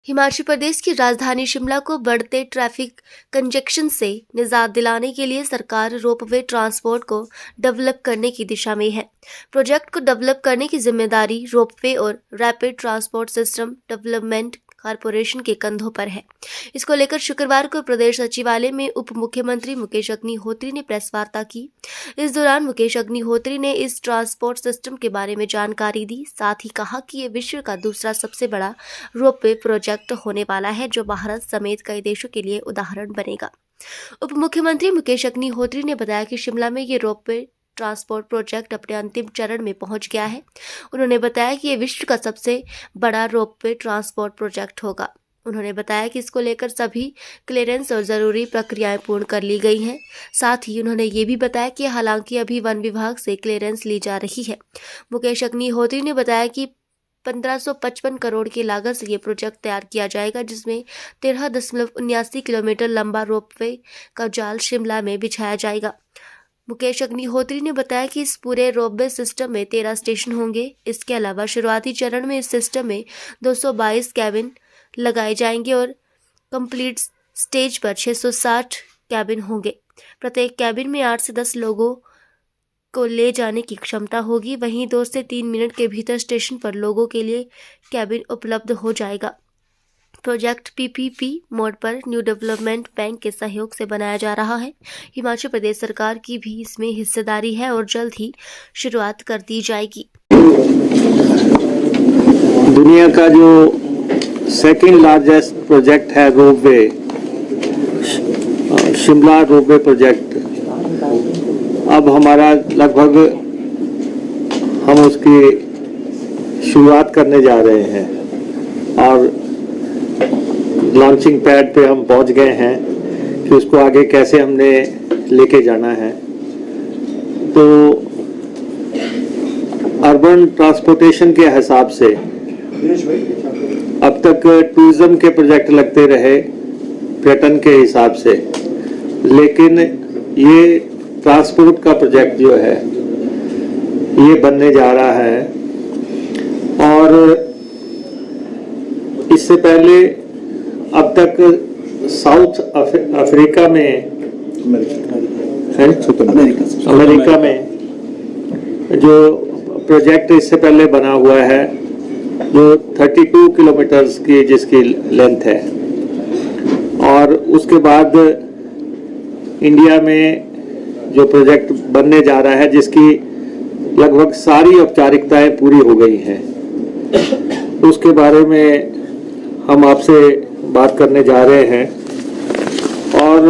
हिमाचल प्रदेश की राजधानी शिमला को बढ़ते ट्रैफिक कंजेक्शन से निजात दिलाने के लिए सरकार रोपवे ट्रांसपोर्ट को डेवलप करने की दिशा में है। प्रोजेक्ट को डेवलप करने की जिम्मेदारी रोपवे और rapid transport system development corporation के कंधों पर है। इसको लेकर शुक्रवार को प्रदेश सचिवालय में उप मुख्यमंत्री मुकेश अग्निहोत्री ने प्रेस वार्ता की। इस दौरान मुकेश अग्निहोत्री ने इस ट्रांसपोर्ट सिस्टम के बारे में जानकारी दी। साथ ही कहा कि ये विश्व का दूसरा सबसे बड़ा रोपवे प्रोजेक्ट होने वाला है, जो भारत समेत कई देशों के लिए उदाहरण बनेगा। उप मुख्यमंत्री मुकेश अग्निहोत्री ने बताया कि शिमला में ये रोपवे ट्रांसपोर्ट प्रोजेक्ट अपने अंतिम चरण में पहुंच गया है। उन्होंने बताया कि ये विश्व का सबसे बड़ा रोपवे ट्रांसपोर्ट प्रोजेक्ट होगा। उन्होंने बताया कि इसको लेकर सभी क्लियरेंस और ज़रूरी प्रक्रियाएं पूर्ण कर ली गई हैं। साथ ही उन्होंने ये भी बताया कि हालांकि अभी वन विभाग से क्लियरेंस ली जा रही है। मुकेश अग्निहोत्री ने बताया कि 1555 करोड़ की लागत से ये प्रोजेक्ट तैयार किया जाएगा, जिसमें 13.79 किलोमीटर लंबा रोपवे का जाल शिमला में बिछाया जाएगा। मुकेश अग्निहोत्री ने बताया कि इस पूरे रोपवे सिस्टम में 13 स्टेशन होंगे। इसके अलावा शुरुआती चरण में इस सिस्टम में 222 कैबिन लगाए जाएंगे और कंप्लीट स्टेज पर 660 कैबिन होंगे। प्रत्येक कैबिन में 8 से 10 लोगों को ले जाने की क्षमता होगी। वहीं 2 से 3 मिनट के भीतर स्टेशन पर लोगों के लिए कैबिन उपलब्ध हो जाएगा। प्रोजेक्ट पीपीपी मोड पर न्यू डेवलपमेंट बैंक के सहयोग से बनाया जा रहा है। हिमाचल प्रदेश सरकार की भी इसमें हिस्सेदारी है और जल्द ही शुरुआत कर दी जाएगी। दुनिया का जो सेकंड लार्जेस्ट प्रोजेक्ट है रोपवे, शिमला रोपवे प्रोजेक्ट, अब हमारा लगभग हम उसकी शुरुआत करने जा रहे हैं और लॉन्चिंग पैड पे हम पहुंच गए हैं कि उसको आगे कैसे हमने लेके जाना है। तो अर्बन ट्रांसपोर्टेशन के हिसाब से अब तक टूरिज्म के प्रोजेक्ट लगते रहे पर्यटन के हिसाब से, लेकिन ये ट्रांसपोर्ट का प्रोजेक्ट जो है ये बनने जा रहा है। और इससे पहले अब तक साउथ अफ्रीका में अमेरिका में जो प्रोजेक्ट इससे पहले बना हुआ है, जो 32 किलोमीटर्स की जिसकी लेंथ है, और उसके बाद इंडिया में जो प्रोजेक्ट बनने जा रहा है जिसकी लगभग सारी औपचारिकताएं पूरी हो गई हैं, उसके बारे में हम आपसे बात करने जा रहे हैं। और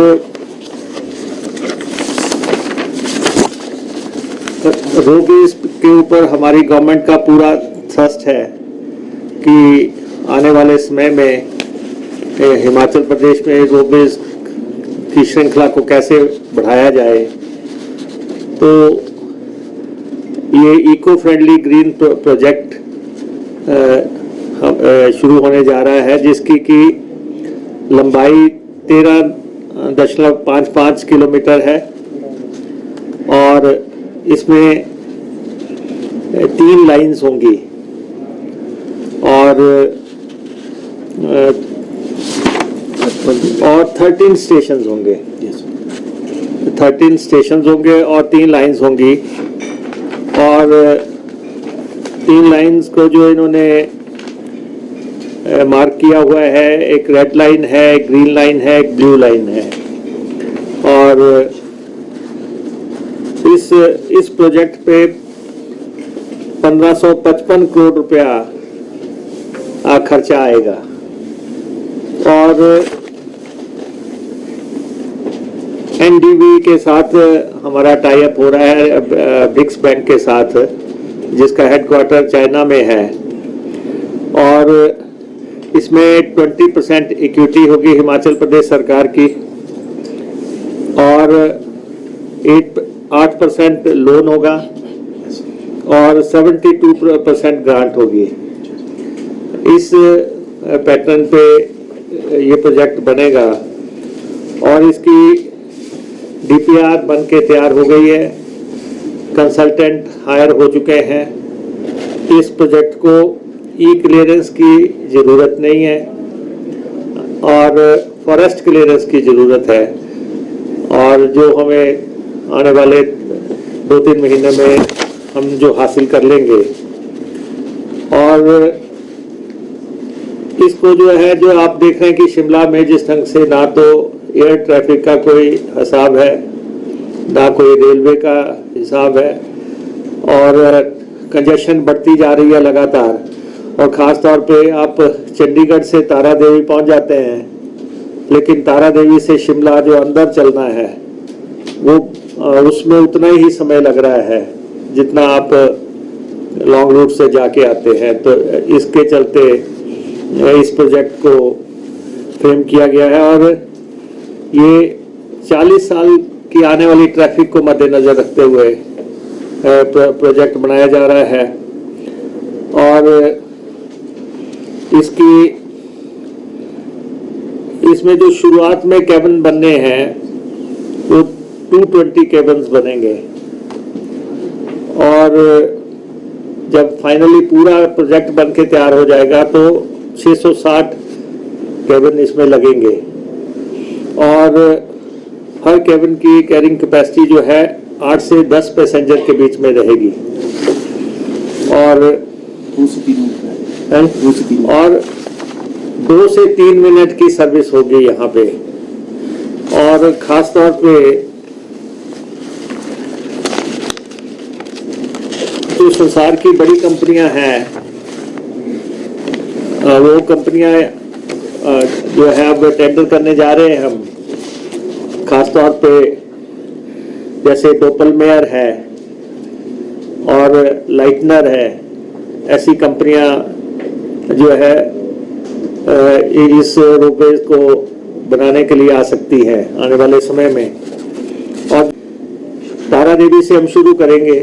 रोपवेज के ऊपर हमारी गवर्नमेंट का पूरा थ्रस्ट है कि आने वाले समय में हिमाचल प्रदेश में रोपवेज की श्रृंखला को कैसे बढ़ाया जाए। तो ये इको फ्रेंडली ग्रीन प्रोजेक्ट शुरू होने जा रहा है, जिसकी की लंबाई 13.55 किलोमीटर है और इसमें 3 लाइंस होंगी और 13 स्टेशंस होंगे। 13 स्टेशंस होंगे और 3 लाइंस होंगी। और 3 लाइंस को जो इन्होंने मार्क किया हुआ है, एक रेड लाइन है, एक ग्रीन लाइन है, एक ब्लू लाइन है। और इस प्रोजेक्ट पे 1555 करोड़ रुपया खर्चा आएगा। और एनडीबी के साथ हमारा टाई अप हो रहा है, ब्रिक्स बैंक के साथ, जिसका हेडक्वार्टर चाइना में है। और इसमें 20% इक्विटी होगी हिमाचल प्रदेश सरकार की और 8% लोन होगा और 72% ग्रांट होगी। इस पैटर्न पे ये प्रोजेक्ट बनेगा और इसकी डीपीआर बन के तैयार हो गई है, कंसल्टेंट हायर हो चुके हैं। इस प्रोजेक्ट को ई क्लियरेंस की ज़रूरत नहीं है, और फॉरेस्ट क्लियरेंस की ज़रूरत है, और जो हमें आने वाले 2-3 महीने में हम जो हासिल कर लेंगे। और इसको जो है, जो आप देख रहे हैं कि शिमला में जिस ढंग से ना तो एयर ट्रैफिक का कोई हिसाब है, ना कोई रेलवे का हिसाब है, और कंजेशन बढ़ती जा रही है लगातार। और ख़ास तौर पे आप चंडीगढ़ से तारा देवी पहुंच जाते हैं, लेकिन तारा देवी से शिमला जो अंदर चलना है वो उसमें उतना ही समय लग रहा है जितना आप लॉन्ग रूट से जाके आते हैं। तो इसके चलते इस प्रोजेक्ट को फ्रेम किया गया है, और ये 40 साल की आने वाली ट्रैफिक को मद्देनजर रखते हुए प्रोजेक्ट बनाया जा रहा है। और इसमें जो शुरुआत में केबिन बनने हैं वो 220 केबिन्स बनेंगे, और जब फाइनली पूरा प्रोजेक्ट बन के तैयार हो जाएगा तो 660 केबिन इसमें लगेंगे, और हर केबिन की कैरिंग कैपेसिटी जो है 8 से 10 पैसेंजर के बीच में रहेगी, और 2 से 3 मिनट की सर्विस होगी यहाँ पे। और खास तौर पे जो संसार की बड़ी कंपनियां हैं, वो कंपनियां जो है अब टेंडर करने जा रहे हैं हम, खास तौर पे जैसे डोपलमेयर है और लाइटनर है, ऐसी कंपनियां जो है इस रोपवे को बनाने के लिए आ सकती हैं आने वाले समय में। और तारा देवी से हम शुरू करेंगे,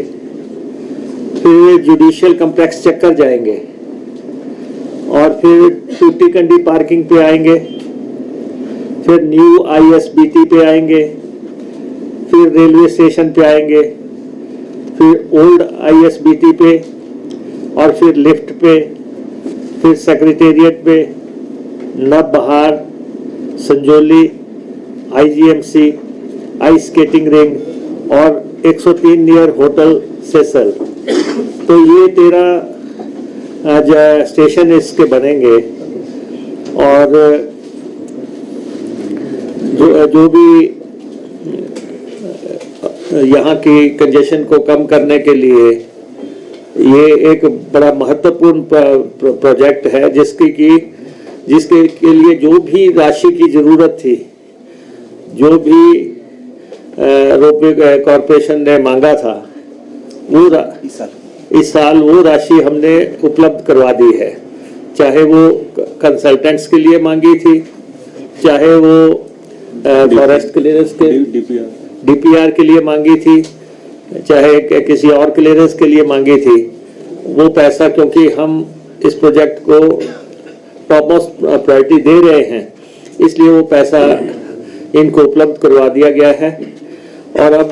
फिर जुडिशियल कॉम्प्लेक्स चक्कर जाएंगे, और फिर टूटीकंडी पार्किंग पे आएंगे, फिर न्यू ISBT पे आएंगे, फिर रेलवे स्टेशन पे आएंगे, फिर ओल्ड ISBT पे, और फिर लिफ्ट पे, फिर सेक्रेटेरिएट पे, Navbahar, Sanjauli, IGMC, ice skating ring और 103 नियर होटल सेसल। तो ये 13 स्टेशन इसके बनेंगे, और जो भी यहाँ की कंजेशन को कम करने के लिए ये एक बड़ा महत्वपूर्ण प्रोजेक्ट है, जिसके के लिए जो भी राशि की जरूरत थी, जो भी रोपवे कॉरपोरेशन ने मांगा था, वो इस साल वो राशि हमने उपलब्ध करवा दी है। चाहे वो कंसल्टेंट्स के लिए मांगी थी, चाहे वो फॉरेस्ट क्लियरेंस के DPR के लिए मांगी थी, चाहे किसी और क्लियरेंस के लिए मांगी थी, वो पैसा, क्योंकि हम इस प्रोजेक्ट को टॉप मोस्ट प्रायोरिटी दे रहे हैं, इसलिए वो पैसा इनको उपलब्ध करवा दिया गया है। और अब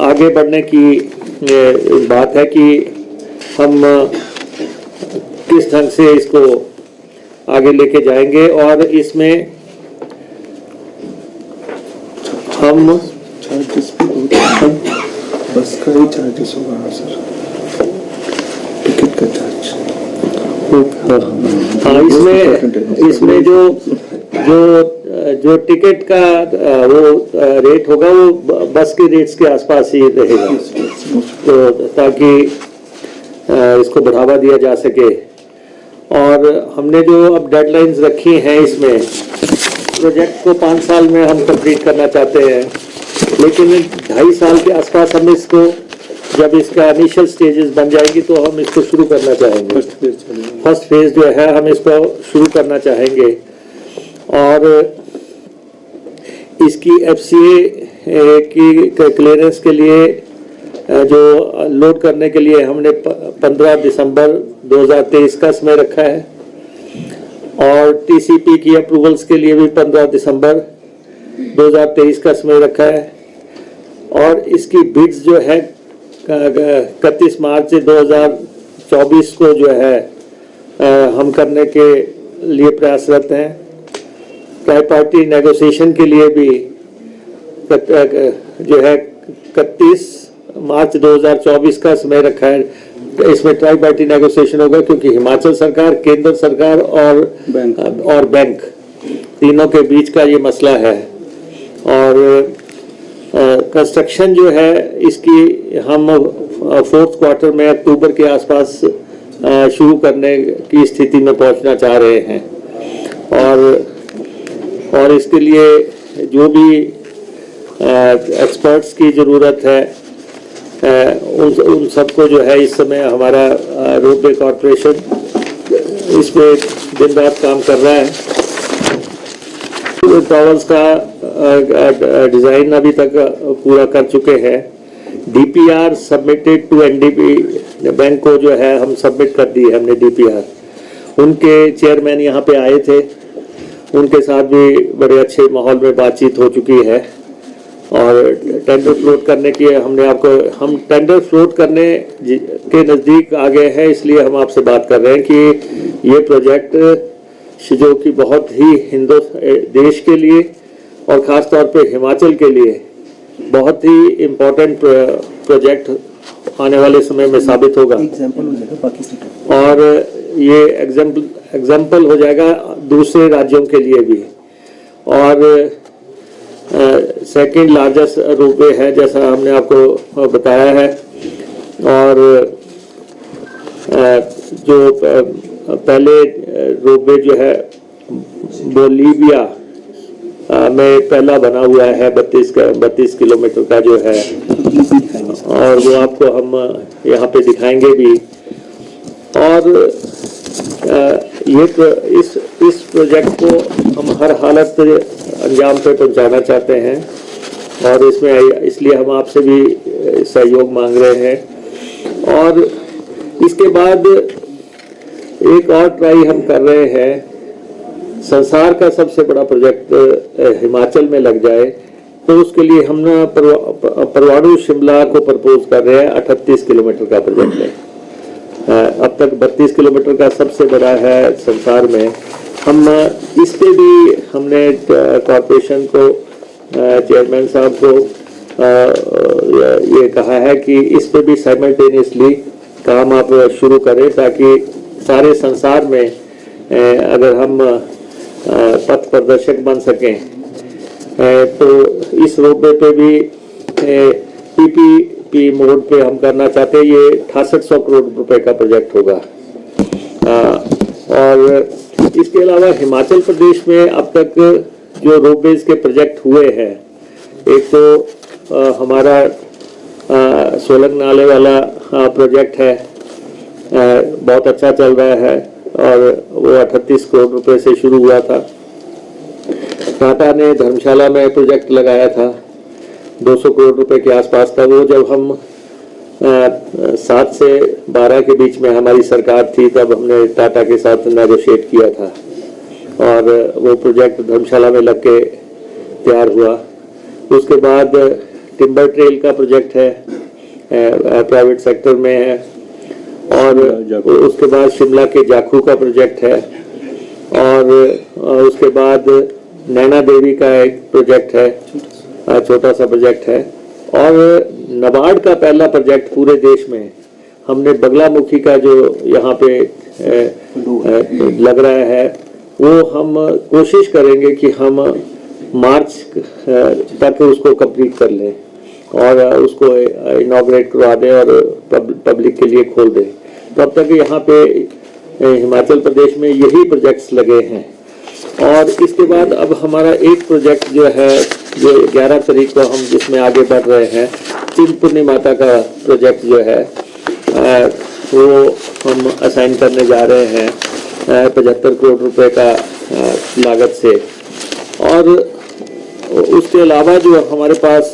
आगे बढ़ने की बात है कि हम किस ढंग से इसको आगे लेके जाएंगे, और इसमें हम चार्जेस भी बस का ही चार्जेस होगा सर, टिकट का चार्ज। हाँ, इसमें जो टिकट का वो रेट होगा वो बस के रेट्स के आसपास ही रहेगा, तो ताकि इसको बढ़ावा दिया जा सके। और हमने जो अब डेडलाइंस रखी हैं, इसमें प्रोजेक्ट को 5 साल में हम कंप्लीट करना चाहते हैं, लेकिन 2.5 साल के आसपास हम इसको, जब इसका इनिशियल स्टेजेस बन जाएगी तो हम इसको शुरू करना चाहेंगे। फर्स्ट फेज जो है हम इसको शुरू करना चाहेंगे, और इसकी FCA की क्लियरेंस के लिए जो लोड करने के लिए हमने 15 दिसंबर 2023 का समय रखा है, और TCP की अप्रूवल्स के लिए भी 15 दिसंबर 2023 का समय रखा है, और इसकी बिड्स जो है 31 मार्च 2024 को जो है हम करने के लिए प्रयासरत हैं। ट्राई पार्टी नेगोशिएशन के लिए भी जो है 31 मार्च 2024 का समय रखा है। इसमें ट्राई पार्टी नेगोशिएशन होगा क्योंकि हिमाचल सरकार, केंद्र सरकार और बैंक तीनों के बीच का ये मसला है। और कंस्ट्रक्शन जो है इसकी हम 4th क्वार्टर में अक्टूबर के आसपास शुरू करने की स्थिति में पहुंचना चाह रहे हैं। और इसके लिए जो भी एक्सपर्ट्स की ज़रूरत है उन सबको जो है इस समय हमारा रोपवे कॉरपोरेशन इस पे दिन रात काम कर रहा है। टॉवर्स का डिज़ाइन अभी तक पूरा कर चुके हैं। DPR submitted to NDB bank को जो है हम सबमिट कर दी है हमने डीपीआर। उनके चेयरमैन यहाँ पे आए थे, उनके साथ भी बड़े अच्छे माहौल में बातचीत हो चुकी है। और टेंडर फ्लोट करने की हम टेंडर फ्लोट करने के नज़दीक आ गए हैं, इसलिए हम आपसे बात कर रहे हैं कि ये प्रोजेक्ट जो कि बहुत ही देश के लिए और ख़ास तौर पे हिमाचल के लिए बहुत ही इम्पोर्टेंट प्रोजेक्ट आने वाले समय में साबित होगा। और ये एग्जाम्पल हो जाएगा दूसरे राज्यों के लिए भी। और सेकंड लार्जेस्ट रोपवे है जैसा हमने आपको बताया है। और जो पहले रोपवे जो है बोलीविया में पहला बना हुआ है 32 किलोमीटर का जो है, और वो आपको हम यहाँ पे दिखाएंगे भी। और इस प्रोजेक्ट को हम हर हालत अंजाम पे पहुँचाना चाहते हैं और इसलिए हम आपसे भी सहयोग मांग रहे हैं। और इसके बाद एक और ट्राई हम कर रहे हैं, संसार का सबसे बड़ा प्रोजेक्ट हिमाचल में लग जाए तो उसके लिए हम ना परवाणु शिमला को प्रपोज कर रहे हैं। 38 किलोमीटर का प्रोजेक्ट है, अब तक 32 किलोमीटर का सबसे बड़ा है संसार में। हम इस पे भी हमने कॉर्पोरेशन को, चेयरमैन साहब को ये कहा है कि इस पे भी साइमल्टेनियसली काम आप शुरू करें ताकि सारे संसार में अगर हम पथ प्रदर्शक बन सकें तो इस रोपवे पे भी पीपीपी मोड पे हम करना चाहते हैं। ये 6800 करोड़ रुपए का प्रोजेक्ट होगा। और इसके अलावा हिमाचल प्रदेश में अब तक जो रोपवेज के प्रोजेक्ट हुए हैं, एक तो हमारा सोलंग नाले वाला प्रोजेक्ट है, बहुत अच्छा चल रहा है और वो 38 करोड़ रुपए से शुरू हुआ था। टाटा ने धर्मशाला में प्रोजेक्ट लगाया था, 200 करोड़ रुपए के आसपास था। वो जब हम 7 से 12 के बीच में हमारी सरकार थी तब हमने टाटा के साथ नेगोशिएट किया था और वो प्रोजेक्ट धर्मशाला में लग के तैयार हुआ। उसके बाद टिम्बर ट्रेल का प्रोजेक्ट है, प्राइवेट सेक्टर में है। और उसके बाद शिमला के जाखू का प्रोजेक्ट है। और उसके बाद नैना देवी का एक प्रोजेक्ट है, छोटा सा प्रोजेक्ट है। और नाबार्ड का पहला प्रोजेक्ट पूरे देश में हमने बगलामुखी का जो यहाँ पे लग रहा है वो हम कोशिश करेंगे कि हम मार्च तक उसको कंप्लीट कर लें और उसको इनॉग्रेट करवा दें और पब्लिक के लिए खोल दें। तब तक यहाँ पे हिमाचल प्रदेश में यही प्रोजेक्ट्स लगे हैं। और इसके बाद अब हमारा एक प्रोजेक्ट जो है जो 11 तारीख को हम जिसमें आगे बढ़ रहे हैं, चिंतपूर्णी माता का प्रोजेक्ट जो है वो हम असाइन करने जा रहे हैं 75 करोड़ रुपए का लागत से। और उसके अलावा जो हमारे पास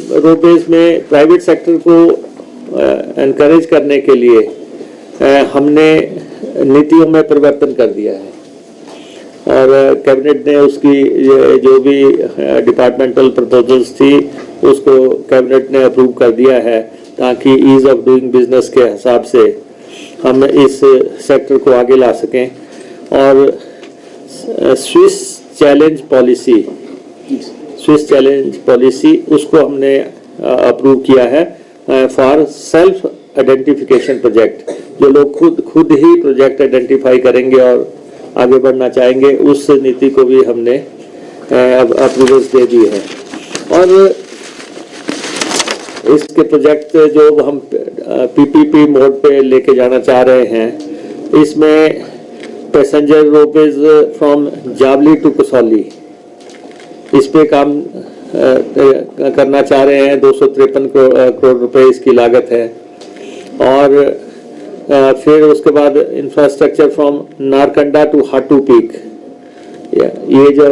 रोपवेज में प्राइवेट सेक्टर को एनकरेज करने के लिए हमने नीतियों में परिवर्तन कर दिया है और कैबिनेट ने उसकी जो भी डिपार्टमेंटल प्रपोजल्स थी उसको कैबिनेट ने अप्रूव कर दिया है ताकि ईज ऑफ डूइंग बिजनेस के हिसाब से हम इस सेक्टर को आगे ला सकें। और स्विस चैलेंज पॉलिसी उसको हमने अप्रूव किया है फॉर सेल्फ आइडेंटिफिकेशन प्रोजेक्ट। जो लोग खुद ही प्रोजेक्ट आइडेंटिफाई करेंगे और आगे बढ़ना चाहेंगे, उस नीति को भी हमने अप्रूवल्स दे दिए हैं। और इसके प्रोजेक्ट जो हम पीपीपी मोड पे लेके जाना चाह रहे हैं, इसमें passenger ropeways from Jawali to Kasauli, इस पे काम करना चाह रहे हैं। 253 करोड़ रुपए इसकी लागत है। और फिर उसके बाद infrastructure from Narkanda to Hatu peak, ये जो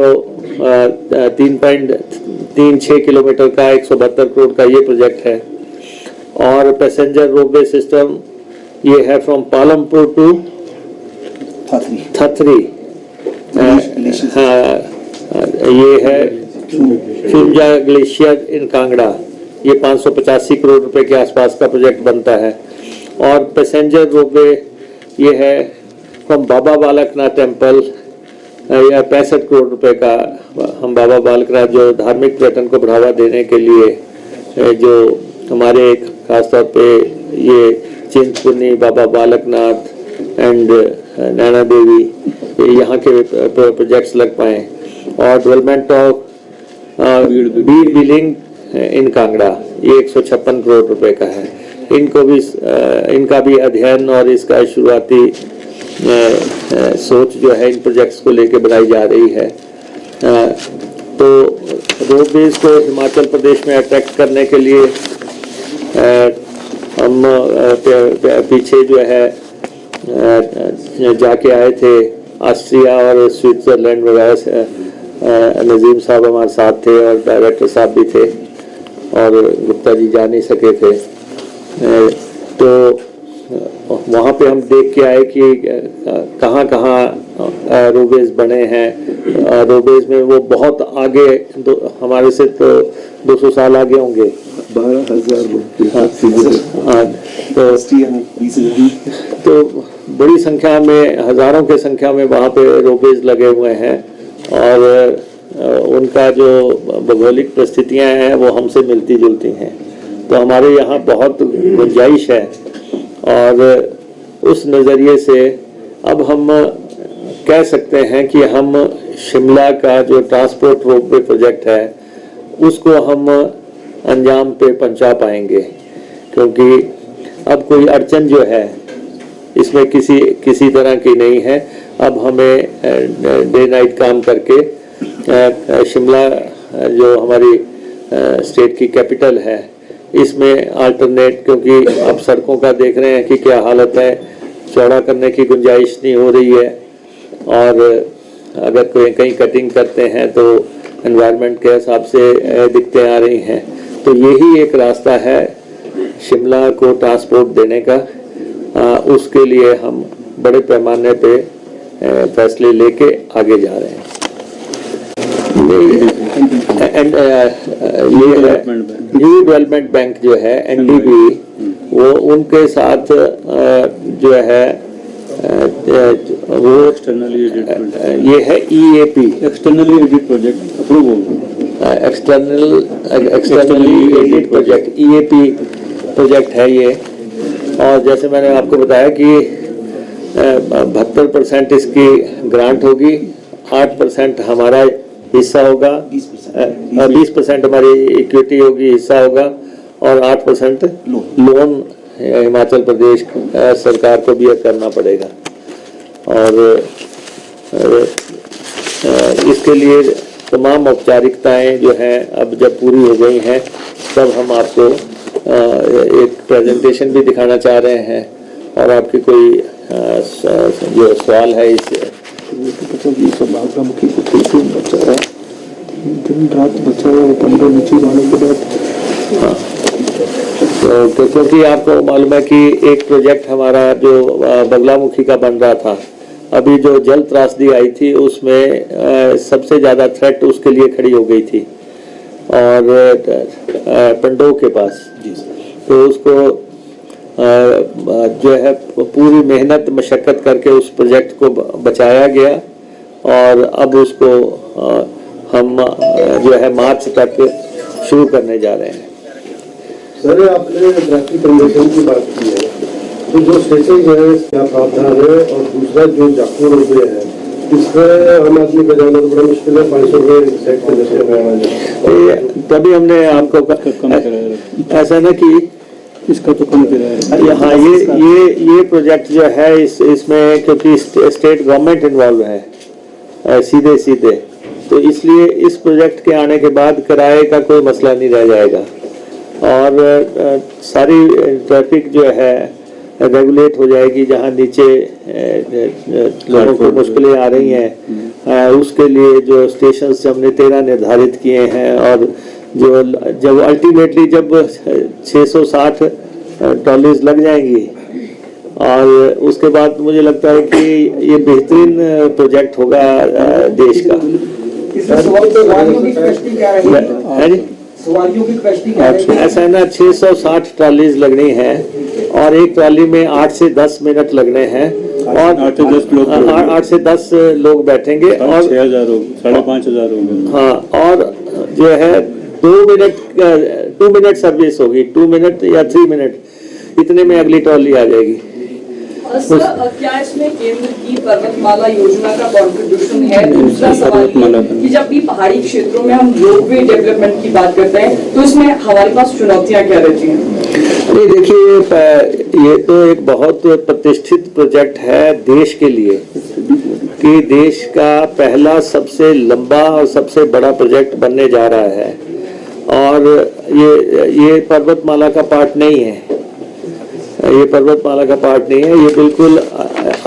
3.36 किलोमीटर का 172 करोड़ का ये प्रोजेक्ट है। और पैसेंजर रोपवे सिस्टम ये है फ्रॉम पालमपुर टू थथरी, ये है चुंजा ग्लेशियर इन कांगड़ा, ये 585 करोड़ रुपए के आसपास का प्रोजेक्ट बनता है। और पैसेंजर रोपवे ये है फ्रॉम बाबा बालकनाथ टेम्पल, या 65 करोड़ रुपए का। हम बाबा बालकनाथ जो धार्मिक पर्यटन को बढ़ावा देने के लिए जो हमारे खासतौर पे ये चिंतपूर्णी, बाबा बालकनाथ एंड नैना देवी, यहाँ के प्रोजेक्ट्स लग पाए। और डेवलपमेंट ऑफ बीड बिलिंग इन कांगड़ा, ये 156 करोड़ रुपए का है। इनका भी अध्ययन और इसका शुरुआती सोच जो है इन प्रोजेक्ट्स को लेके बनाई जा रही है। तो रोडवेज को हिमाचल प्रदेश में अट्रैक्ट करने के लिए हम पीछे जो है जाके आए थे ऑस्ट्रिया और स्विट्जरलैंड वगैरह से। नजीम साहब हमारे साथ थे और डायरेक्टर साहब भी थे, और गुप्ता जी जा नहीं सके थे। तो वहाँ पे हम देख के आए कि कहाँ रोडवेज बने हैं। रोडवेज में वो बहुत आगे, हमारे से तो 200 साल आगे होंगे। 12,000 तो बड़ी संख्या में, हजारों के संख्या में वहाँ पे रोडवेज लगे हुए हैं। और उनका जो भौगोलिक परिस्थितियाँ हैं वो हमसे मिलती जुलती हैं। तो हमारे यहाँ बहुत गुंजाइश है। और उस नज़रिए से अब हम कह सकते हैं कि हम शिमला का जो ट्रांसपोर्ट रोपवे प्रोजेक्ट है उसको हम अंजाम पे पहुंचा पाएंगे, क्योंकि अब कोई अड़चन जो है इसमें किसी तरह की नहीं है। अब हमें डे नाइट काम करके शिमला जो हमारी स्टेट की कैपिटल है इसमें अल्टरनेट, क्योंकि अब सड़कों का देख रहे हैं कि क्या हालत है, चौड़ा करने की गुंजाइश नहीं हो रही है। और अगर कोई कहीं कटिंग करते हैं तो एनवायरनमेंट के हिसाब से दिक्कतें आ रही हैं। तो यही एक रास्ता है शिमला को ट्रांसपोर्ट देने का। उसके लिए हम बड़े पैमाने पे फैसले लेके आगे जा रहे हैं। न्यू डेवलपमेंट बैंक जो है NDB, वो उनके साथ जो है वो ये है EAP, externally aided project approve होगा। Externally aided project EAP project है ये। और जैसे मैंने आपको बताया कि 72% इसकी ग्रांट होगी, 8% हमारा हिस्सा होगा, 20% हमारी इक्विटी होगी, हिस्सा होगा, और 8% लोन हिमाचल प्रदेश सरकार को भी करना पड़ेगा। और इसके लिए तमाम औपचारिकताएं जो हैं अब जब पूरी हो गई हैं, तब हम आपको एक प्रेजेंटेशन भी दिखाना चाह रहे हैं। और आपकी कोई जो सवाल है इससे दिन रात बचा हुआ 15 नीचे जाने के बाद। हाँ, तो क्योंकि आपको मालूम है कि एक प्रोजेक्ट हमारा जो बगलामुखी का बन रहा था, अभी जो जल त्रासदी आई थी उसमें सबसे ज़्यादा थ्रेट उसके लिए खड़ी हो गई थी, और पंडोह के पास। तो उसको जो है पूरी मेहनत मशक्क़त करके उस प्रोजेक्ट को बचाया गया और अब उसको हम जो है मार्च तक शुरू करने जा रहे हैं। सर, आपने ट्रैफिक कंजेशन की बात की है, तो जो स्टेशन है क्या प्रावधान है, और दूसरा जो जाखू रोडवे है इसमें आम आदमी का जाना तो बड़ा मुश्किल है, 500 रुपये सेट के जैसे तभी हमने आपको ऐसा ना कि इसका तो कम किराया। हाँ, ये प्रोजेक्ट जो है इसमें क्योंकि स्टेट गवर्नमेंट इन्वॉल्व है सीधे, तो इसलिए इस प्रोजेक्ट के आने के बाद किराए का कोई मसला नहीं रह जाएगा और सारी ट्रैफिक जो है रेगुलेट हो जाएगी। जहाँ नीचे लोगों को मुश्किलें आ रही हैं उसके लिए जो स्टेशन हमने 13 निर्धारित किए हैं और जो जब अल्टीमेटली जब 660 ट्रॉलीज लग जाएंगी और उसके बाद मुझे लगता है कि ये बेहतरीन प्रोजेक्ट होगा देश का। ऐसा है ना, 660 ट्रॉलीज लगनी है और एक ट्रॉली में 8 से 10 मिनट लगने हैं और 8 से 10 लोग बैठेंगे और 6,000 होंगे, 5,500 होंगे। हाँ, और जो है 2 मिनट सर्विस होगी, 2 मिनट या 3 मिनट इतने में अगली ट्रॉली आ जाएगी। सर, क्या इसमें केंद्र की पर्वतमाला योजना का कंट्रीब्यूशन है? दूसरा सवाल कि जब भी पहाड़ी क्षेत्रों में हम रोपवे डेवलपमेंट की बात करते हैं तो इसमें हमारे पास चुनौतियां क्या रहती हैं? नहीं, देखिए ये तो एक बहुत प्रतिष्ठित प्रोजेक्ट है देश के लिए कि देश का पहला सबसे लंबा और सबसे बड़ा प्रोजेक्ट बनने जा रहा है और ये पर्वतमाला का पार्ट नहीं है, ये पर्वतमाला का पार्ट नहीं है, ये बिल्कुल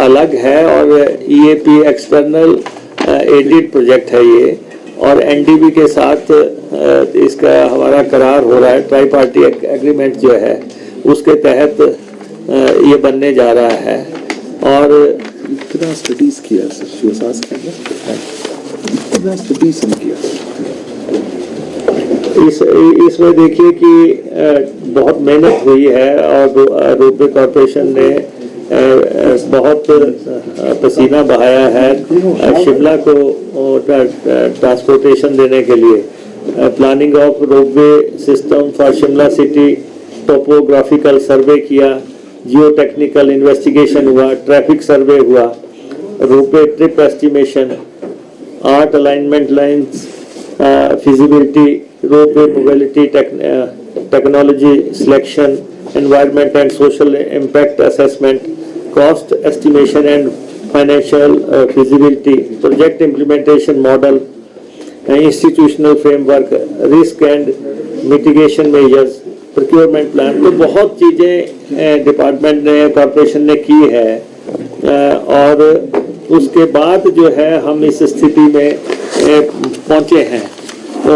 अलग है और EAP एक्सटर्नल एडेड प्रोजेक्ट है ये और NDB के साथ इसका हमारा करार हो रहा है, ट्राई पार्टी एग्रीमेंट जो है उसके तहत ये बनने जा रहा है। और कितना स्टडीज किया सर शिवसास के अंदर, कितना स्टडीज हम किया इसमें देखिए कि बहुत मेहनत हुई है और रोपवे कॉरपोरेशन ने बहुत पसीना बहाया है शिमला को ट्रांसपोर्टेशन देने के लिए। Planning of ropeway system for Shimla city topographical survey किया, जियो टेक्निकल इन्वेस्टिगेशन हुआ, ट्रैफिक सर्वे हुआ, ropeway trip estimation, art alignment lines, feasibility, roadway mobility technology selection, environment and social impact assessment, cost estimation and financial feasibility, project implementation model, institutional framework, risk and mitigation measures, procurement plan। तो बहुत चीज़ें department ने corporation ने की है और उसके बाद जो है हम इस स्थिति में पहुंचे हैं। तो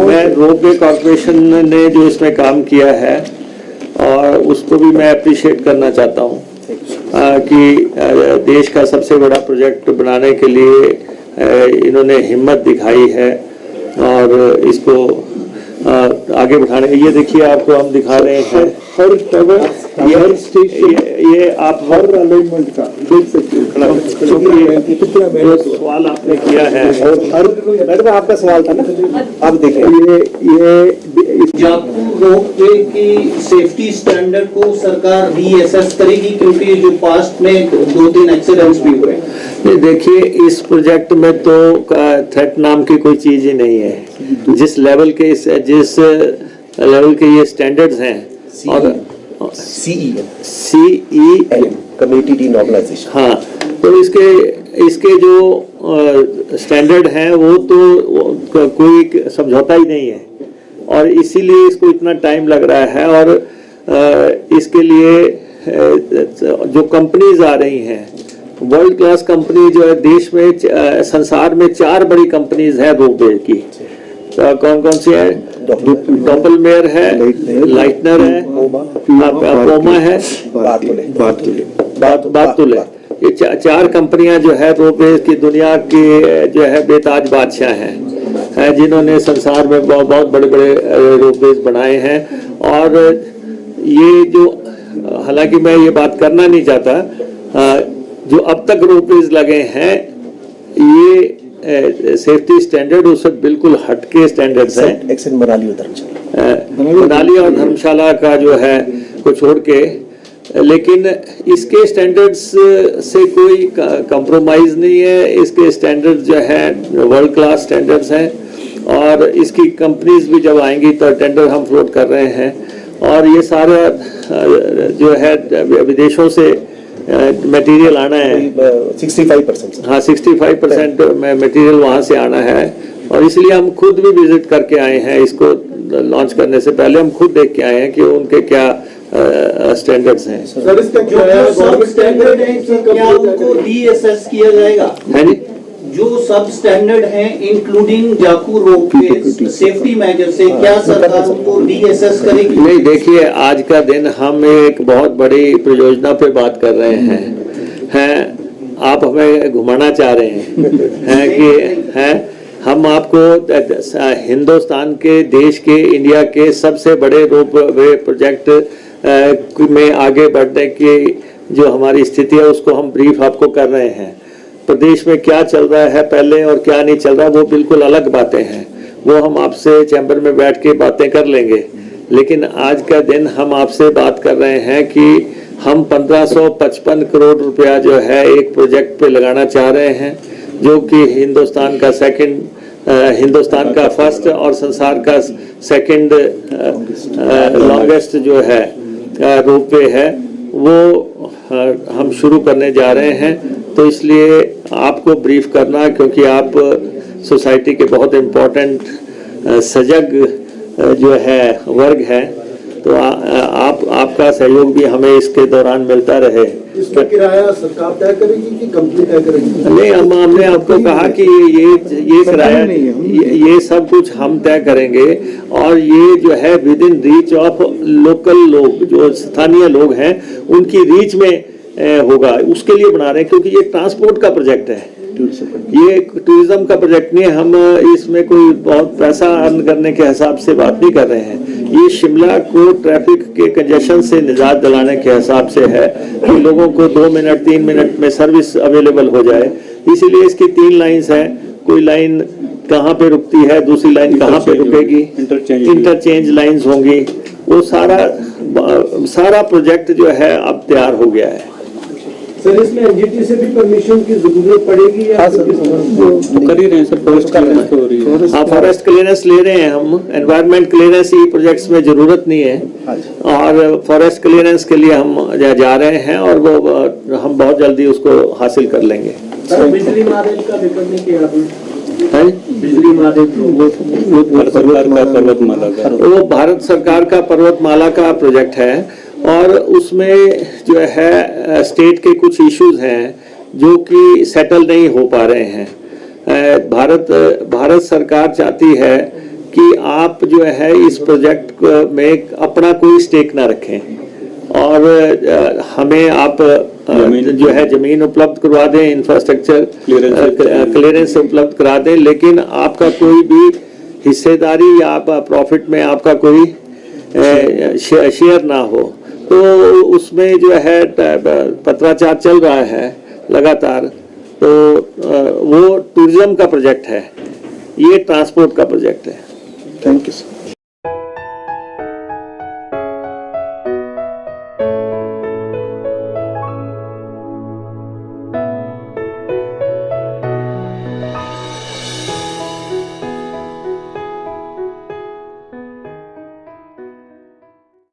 मैं रोपवे कॉर्पोरेशन ने जो इसमें काम किया है और उसको भी मैं अप्रिशिएट करना चाहता हूं कि देश का सबसे बड़ा प्रोजेक्ट बनाने के लिए इन्होंने हिम्मत दिखाई है और इसको आगे बढ़ाने। ये देखिए आपको हम दिखा रहे हैं ये आप हर अलाइनमेंट का देख सकते हैं कितना सवाल आपने किया है और हर मैडम आपका सवाल था ना, आप देखिए ये जाखू रोपवे की सेफ्टी स्टैंडर्ड को सरकार रीअसेस करेगी क्योंकि जो पास्ट में 2-3 एक्सीडेंट्स भी हुए। देखिए इस प्रोजेक्ट में तो थ्रेट नाम की कोई चीज ही नहीं है। जिस लेवल के ये स्टैंडर्ड्स हैं और CEM कमेटी डीनॉर्मलाइजेशन, हाँ, तो इसके जो स्टैंडर्ड हैं वो तो कोई समझौता ही नहीं है और इसीलिए इसको इतना टाइम लग रहा है। और इसके लिए जो कंपनीज आ रही हैं, वर्ल्ड क्लास कंपनी जो है देश में संसार में 4 बड़ी कंपनीज है रोपवे की। तो कौन कौन सी है? डॉपलमेयर है, लाइटनर है, पोमा है, बातुले। ये 4 कंपनियां जो है रोपवे की दुनिया की जो है बेताज बादशाह हैं जिन्होंने संसार में बहुत बड़े बड़े रोपवेज बनाए हैं। और ये जो हालांकि मैं ये बात करना नहीं चाहता, जो अब तक रोपवेज लगे हैं ये सेफ्टी स्टैंडर्ड उससे बिल्कुल हटके स्टैंडर्ड्स हैं। एक्सेंट मनाली और धर्मशाला, मनाली और धर्मशाला का जो है को छोड़ के, लेकिन इसके स्टैंडर्ड्स से कोई कंप्रोमाइज नहीं है। इसके स्टैंडर्ड्स जो है वर्ल्ड क्लास स्टैंडर्ड्स हैं और इसकी कंपनीज भी जब आएंगी तो टेंडर हम फ्लोट कर रहे हैं और ये सारा जो है विदेशों से मटेरियल आना है 65%। हाँ 65% मटेरियल वहाँ से आना है और इसलिए हम खुद भी विजिट करके आए हैं। इसको लॉन्च करने से पहले हम खुद देख के आए हैं कि उनके क्या स्टैंडर्ड्स हैं। सर इसका सब स्टैंडर्ड है क्या उनको रीअसेस किया जाएगा? है जी, जो सब स्टैंडर्ड हैं including Jakhu ropeway safety measure से क्या सरकार उनको रीअसेस करेगी? नहीं, देखिए आज का दिन हम एक बहुत बड़ी परियोजना पे बात कर रहे हैं आप हमें घुमाना चाह रहे हैं कि हैं हम आपको हिंदुस्तान के देश के इंडिया के सबसे बड़े रोपवे प्रोजेक्ट में आगे बढ़ने की जो हमारी स्थिति है उसको हम ब्रीफ आपको कर रहे हैं। प्रदेश में क्या चल रहा है पहले और क्या नहीं चल रहा वो बिल्कुल अलग बातें हैं, वो हम आपसे चैम्बर में बैठ के बातें कर लेंगे। लेकिन आज का दिन हम आपसे बात कर रहे हैं कि हम 1555 करोड़ रुपया जो है एक प्रोजेक्ट पे लगाना चाह रहे हैं जो कि हिंदुस्तान का फर्स्ट और संसार का सेकंड लॉन्गेस्ट जो है रोपवे है वो हम शुरू करने जा रहे हैं। तो इसलिए आपको ब्रीफ करना, क्योंकि आप सोसाइटी के बहुत इम्पोर्टेंट सजग जो है वर्ग है, तो आपका सहयोग भी हमें इसके दौरान मिलता रहे। इसका किराया सरकार तय करेगी कि कंपनी तय करेगी? नहीं, हमने आपको कहा कि ये किराया ये सब कुछ हम तय करेंगे और ये जो है with in reach of local लोग, जो स्थानीय लोग हैं उनकी रीच में होगा, उसके लिए बना रहे हैं। क्योंकि ये ट्रांसपोर्ट का प्रोजेक्ट है, ये टूरिज्म का प्रोजेक्ट नहीं है। हम इसमें कोई बहुत पैसा अर्न करने के हिसाब से बात नहीं कर रहे हैं। ये शिमला को ट्रैफिक के कंजेशन से निजात दिलाने के हिसाब से है कि लोगों को 2 मिनट 3 मिनट में सर्विस अवेलेबल हो जाए। इसीलिए इसकी 3 लाइन्स हैं, कोई लाइन कहाँ पे रुकती है, दूसरी लाइन कहाँ पे रुकेगी, इंटरचेंज लाइन्स होंगी। वो सारा प्रोजेक्ट जो है अब तैयार हो गया है। सर इसमें एनजीटी से भी परमिशन की जरूरत पड़ेगी या कर ही रहे हैं सर, फॉरेस्ट क्लियरेंस हो रही है। हाँ, फॉरेस्ट क्लियरेंस ले रहे हैं हम। एनवायरमेंट क्लियरेंस ही प्रोजेक्ट्स में जरूरत नहीं है और फॉरेस्ट क्लियरेंस के लिए हम जा रहे हैं और वो हम बहुत जल्दी उसको हासिल कर लेंगे। बिजली मॉडल का विकल्प नहीं किया है? बिजली मॉडल वो भारत सरकार का पर्वतमाला का प्रोजेक्ट है और उसमें जो है स्टेट के कुछ इश्यूज हैं जो कि सेटल नहीं हो पा रहे हैं। भारत सरकार चाहती है कि आप जो है इस प्रोजेक्ट में अपना कोई स्टेक ना रखें और हमें आप जो है जमीन उपलब्ध करवा दें, इंफ्रास्ट्रक्चर क्लियरेंस उपलब्ध करा दें, लेकिन आपका कोई भी हिस्सेदारी या आप प्रॉफिट में आपका कोई शेयर ना हो। तो उसमें जो है पत्राचार चल रहा है लगातार। तो वो टूरिज्म का प्रोजेक्ट है, ये ट्रांसपोर्ट का प्रोजेक्ट है। Thank you sir.